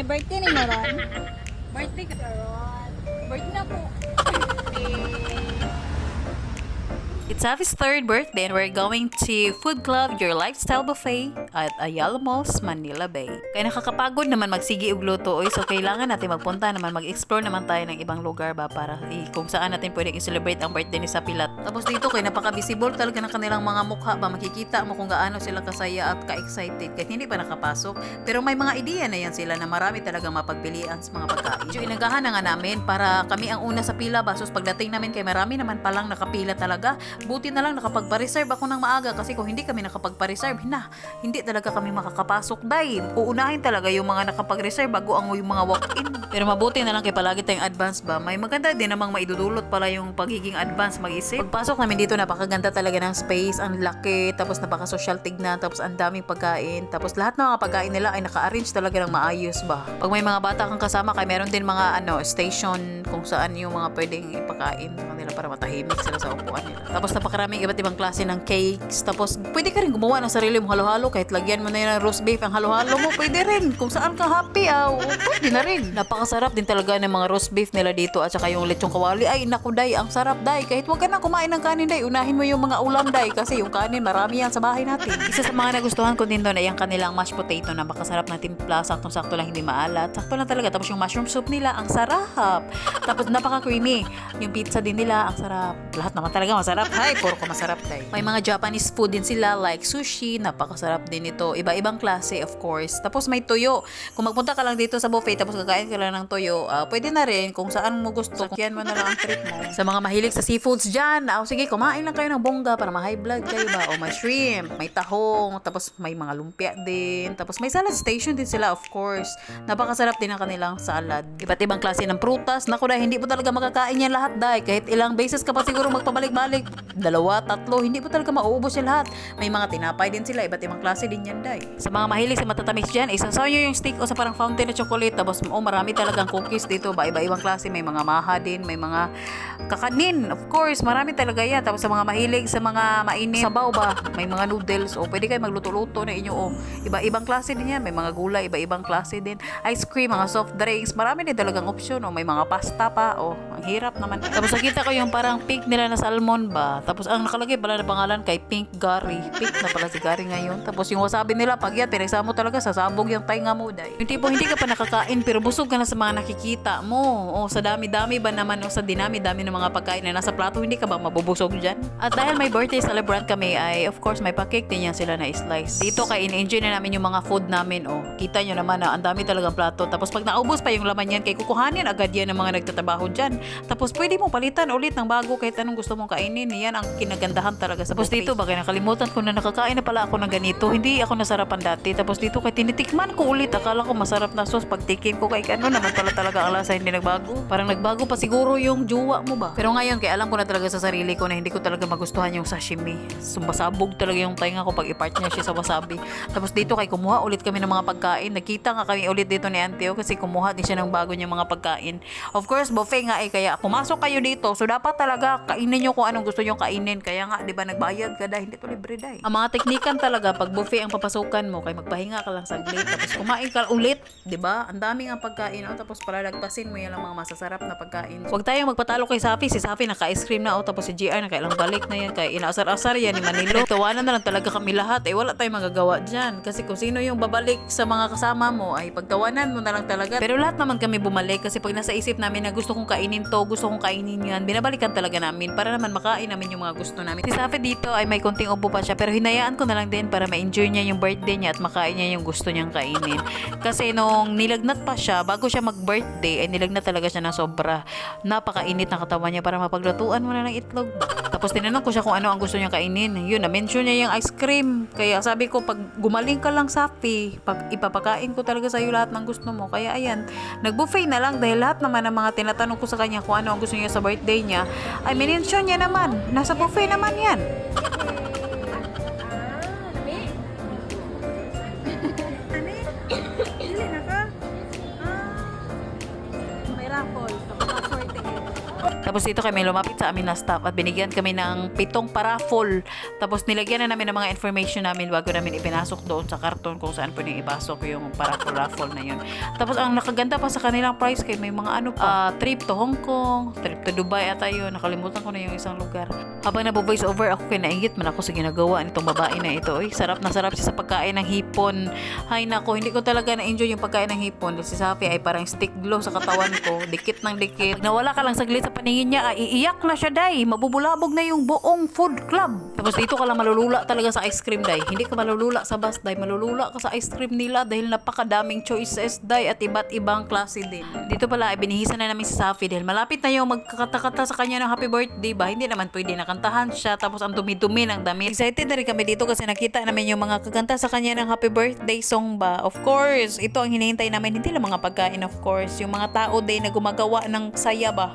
May birthday ni Maron. Birthday ka Maron. Birthday na po. It's Avi's third birthday and we're going to Food Club Your Lifestyle Buffet at Ayala Malls, Manila Bay. Kaya nakakapagod naman magsigi og luto oy, so kailangan natin magpunta naman, mag-explore naman tayo ng ibang lugar ba para kung saan natin pwedeng i-celebrate ang birthday ni Sapilat. Tapos dito kay napaka-visible talaga ng kanilang mga mukha ba, makikita mo kung gaano sila kasaya at ka-excited kahit hindi pa nakapasok. Pero may mga ideya na yan sila na marami talagang mapagpilian sa mga pagkain. So inagahan na nga namin para kami ang una sa pila ba, so pagdating namin kay marami naman palang nakapila talaga. Buti na lang nakapagpa-reserve ako ng maaga kasi kung hindi kami nakapagpa-reserve, hindi talaga kami makakapasok dahil uunahin talaga yung mga nakapag-reserve bago ang yung mga walk-in. Pero mabuti na lang kay palagi tayong advance ba. May maganda din namang maidudulot pala yung pagiging advance mag-isip. Pagpasok namin dito, napakaganda talaga ng space, ang laki, tapos napaka-social tignan, tapos ang daming pagkain, tapos lahat ng mga pagkain nila ay naka-arrange talaga ng maayos ba. Pag may mga bata kang kasama, kay meron din mga station kung saan yung mga pwedeng ipakain nila para matahimik sila sa upuan nila. Tapos napakaraming iba't ibang klase ng cakes. Tapos pwede ka rin gumawa ng sarili mong halo-halo kahit lagyan mo na yun ng roast beef ang halo-halo mo. Pwede rin. Kung saan ka happy, pwede na rin. Napakasarap din talaga ng mga roast beef nila dito at saka yung lechong kawali. Ay, naku, day, ang sarap, day. Kahit wag ka na kumain ng kanin, day. Unahin mo yung mga ulam, day. Kasi yung kanin, marami yan sa bahay natin. Isa sa mga nagustuhan ko din doon ay ang kanilang mashed potato na makasarap na timpla. Saktong-sakto lang, hindi maalat. Sakto lang talaga. Tapos yung mushroom soup nila, ang sarap. Tapos napaka-creamy. Yung pizza din nila, ang sarap. Lahat naman talaga masarap. Hay, puro ko masarap tayo. May mga Japanese food din sila like sushi, napakasarap din ito. Iba-ibang klase of course. Tapos may tuyo. Kung magpunta ka lang dito sa buffet tapos kakain ka lang ng tuyo, pwede na rin kung saan mo gusto. Sakyan mo na lang ang trip mo. Sa mga mahilig sa seafoods dyan, sige, kumain lang kayo ng bongga para ma-high blood kayo ba? O may shrimp, may tahong, tapos may mga lumpia din. Tapos may salad station din sila of course. Napakasarap din ang kanilang salad. Iba't ibang klase ng prutas. Naku dahil hindi po talaga makakain yan lahat dahil kahit ilang beses ka pa siguro magpabalik-balik. 2, 3, hindi po talaga mauubos yung lahat. May mga tinapay din sila, iba't ibang klase din yan, day. Sa mga mahilig sa matatamis dyan, isasaw nyo yung stick o sa parang fountain na chocolate, tapos marami talagang cookies dito, ba iba-ibang klase, may mga maha din, may mga kakanin, of course, marami talaga yan. Tapos sa mga mahilig sa mga mainit, sabaw ba, may mga noodles, o pwede kayo magluto-luto na inyo, iba-ibang klase din yan, may mga gulay, iba-ibang klase din, ice cream, mga soft drinks, marami din talagang option, may mga pasta pa, ang hirap naman. Tapos nakita ko yung parang pink nila na salmon ba, tapos ang nakalagay pala na pangalan kay Pink Gary. Pink na pala si Gary ngayon. Tapos yung wasabi nila, pag yan, pinagsama mo talaga, sasabog yung tainga mo, day. Yung tipo, hindi ka pa nakakain, pero busog ka na sa mga nakikita mo. Sa dami-dami ba naman, sa dinami-dami ng mga pagkain na nasa plato, hindi ka ba mabubusog dyan? At dahil may birthday celebrant kami, ay of course, may pa-cake din yan sila na slice. Dito kay in-enjoy na namin yung mga food namin, Kita nyo naman na ang dami talagang plato. Tapos pag naubos pa yung laman yan, kay kukuhanin agad yan ng mga nagtatrabaho dyan. Tapos pwede mo palitan ulit ng bago kahit anong gusto mong kainin. Yan ang kinagandahan talaga sa buffet. Tapos dito, bakit nakalimutan ko na nakakain na pala ako ng ganito. Hindi ako nasarapan dati. Tapos dito, kay tinitikman ko ulit. Akala ko masarap na sauce. Pagtikim ko kay ano naman pala talaga ang lasa, hindi nagbago. Parang nagbago pa siguro yung juwa mo ba. Pero ngayon, kaya alam ko na talaga sa sarili ko na hindi ko talaga magustuhan yung sashimi. Sumbasabog talaga yung tainga ko pag i-part niya siya sa wasabi. Tapos dito, kay kumuha ulit kami ng mga pagkain. Nakita nga kami ulit dito ni Anteo kasi kumuha din siya ng bago niyang mga pagkain. Of course, buffet nga kaya pumasok kayo dito. So dapat talaga kainin niyo kung anong gusto niyo kainin. Kaya nga, di ba, nagbayad ka dahil hindi to libre dahil. Ang mga teknikan talaga, pag buffet ang papasukan mo, kay magpahinga ka lang saglit, tapos kumain ka ulit, di ba? Ang daming ang pagkain, tapos palalagpasin mo yan ang mga masasarap na pagkain. Huwag tayong magpatalo kay Safi. Si Safi naka-ice cream na, tapos si GR nakailang balik na yan, kay inaasar-asar yan ni Manilo. Tawanan na lang talaga kami lahat, wala tayong magagawa dyan. Kasi kung sino yung babalik sa mga kasama mo, ay pagtawanan mo na lang talaga. Pero lahat naman kami bumalik kasi pag nasa isip namin na gusto kong kainin to, gusto kong kainin yan, binabalikan talaga namin para naman makain namin yung mga gusto namin. Si Safi dito ay may konting ubo pa siya, pero hinayaan ko na lang din para ma-enjoy niya yung birthday niya at makain niya yung gusto niyang kainin. Kasi nung nilagnat pa siya, bago siya mag-birthday, ay nilagnat talaga siya ng sobra. Napakainit ng katawan niya para mapaglutuan mo na ng itlog. Tapos tinanong ko siya kung ano ang gusto niyang kainin. Yun, na-mention niya yung ice cream. Kaya sabi ko, pag gumaling ka lang, Safi, ipapakain ko talaga sa'yo lahat ng gusto mo. Kaya ayan, nag-buffet na lang dahil lahat naman ng mga tinatanong ko sa kanya kung ano ang gusto niya sa birthday niya, ay minensyon niya naman. Nasa buffet naman yan. Tapos dito kami lumapit sa amin na staff at binigyan kami ng 7 paraffol. Tapos nilagyan na namin ng mga information namin bago namin ipinasok doon sa karton kung saan pwedeng ipasok yung paraffol na yun. Tapos ang nakaganda pa sa kanilang price kay may mga ano pa, trip to Hong Kong, trip to Dubai ata yun. Nakalimutan ko na yung isang lugar. Habang nabo-voice over ako, kinaingit man ako sa ginagawa nitong babae na ito. Uy, sarap na sarap siya sa pagkain ng hipon. Hay nako, hindi ko talaga na-enjoy yung pagkain ng hipon. Si Safi ay parang stick glow sa katawan ko. Dikit ng dikit. Nawala ka lang saglit sa paningin niya, ay iiyak na siya, day. Mabubulabog na yung buong food club. Tapos dito ka lang malulula talaga sa ice cream, day. Hindi ka malulula sa bus, day. Malulula ka sa ice cream nila dahil napakadaming choices, day. At iba't ibang klase din. Dito pala, ay binihisan na namin si Safi dahil malapit na yung magkakata-kata sa kanya ng happy birthday ba. Hindi naman pwede nakantahan siya. Tapos ang dumi-dumi ng damit. Excited na rin kami dito kasi nakita namin yung mga kakanta sa kanya ng happy birthday song ba. Of course, ito ang hinihintay namin. Hindi lang mga pagkain, of course. Yung mga tao din na gumagawa ng saya ba.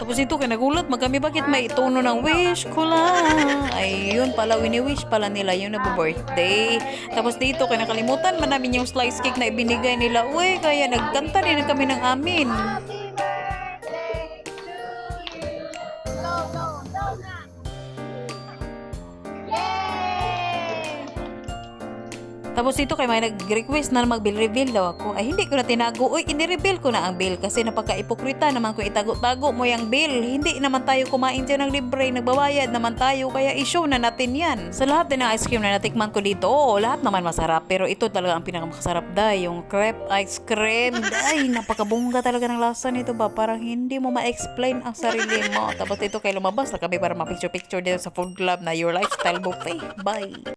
Tapos ito kaya nagulat magkami bakit may tono ng wish ko lang. Ay yun pala, wini-wish pala nila yung nag-birthday. Tapos dito kaya nakalimutan man namin yung slice cake na ibinigay nila. Uy, kaya nagkanta din kami ng amin. Tapos dito kay may nag-request na mag-bill-reveal daw ako. Ay hindi ko na tinago. Uy, ini-reveal ko na ang bill kasi napaka-ipokrita naman kung itago-tago mo yung bill. Hindi naman tayo kumain dyan ng libre. Nagbabayad naman tayo kaya i-show na natin yan. Sa lahat din ng ice cream na natikman ko dito, oo, lahat naman masarap. Pero ito talaga ang pinakamasarap dahil yung crepe ice cream. Ay, napakabongga talaga ng lasa nito ba. Parang hindi mo ma-explain ang sarili mo. Tapos ito kay lumabas na kami para ma-picture-picture dito sa food club na Your Lifestyle Buffet. Bye!